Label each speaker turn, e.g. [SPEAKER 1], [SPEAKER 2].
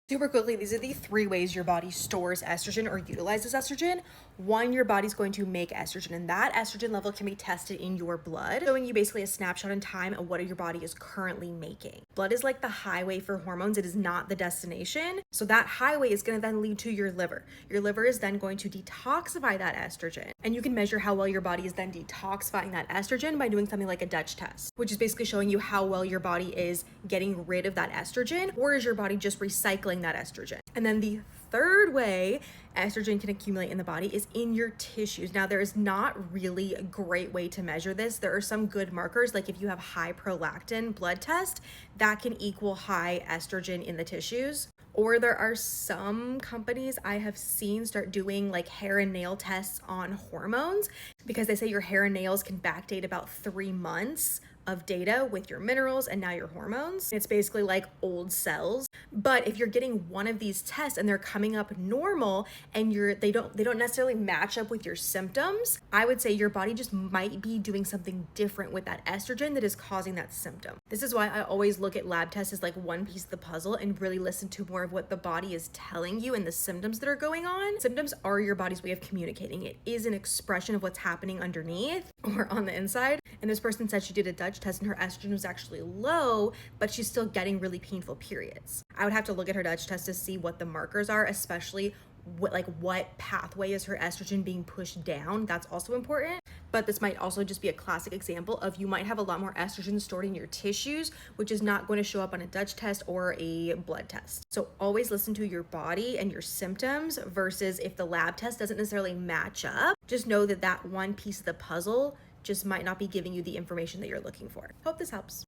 [SPEAKER 1] Super quickly, these are the three ways your body stores estrogen or utilizes estrogen. One, your body's going to make estrogen, and that estrogen level can be tested in your blood, showing you basically a snapshot in time of what your body is currently making. Blood is like the highway for hormones, it is not the destination. So that highway is going to then lead to your liver. Your liver is then going to detoxify that estrogen, and you can measure how well your body is then detoxifying that estrogen by doing something like a Dutch test, which is basically showing you how well your body is getting rid of that estrogen, or is your body just recycling that estrogen. And then the third way estrogen can accumulate in the body is in your tissues. Now, there is not really a great way to measure this. There are some good markers, like if you have high prolactin blood test, that can equal high estrogen in the tissues. Or there are some companies I have seen start doing like hair and nail tests on hormones, because they say your hair and nails can backdate about 3 months of data with your minerals and now your hormones. It's basically like old cells. But if you're getting one of these tests and they're coming up normal and they don't necessarily match up with your symptoms, I would say your body just might be doing something different with that estrogen that is causing that symptom. This is why I always look at lab tests as like one piece of the puzzle and really listen to more of what the body is telling you and the symptoms that are going on. Symptoms are your body's way of communicating. It is an expression of what's happening underneath or on the inside. And this person said she did a Dutch test and her estrogen was actually low, but she's still getting really painful periods. I would have to look at her Dutch test to see what the markers are, especially what pathway is her estrogen being pushed down. That's also important. But this might also just be a classic example of you might have a lot more estrogen stored in your tissues, which is not going to show up on a Dutch test or a blood test. So always listen to your body and your symptoms versus if the lab test doesn't necessarily match up, just know that that one piece of the puzzle just might not be giving you the information that you're looking for. Hope this helps.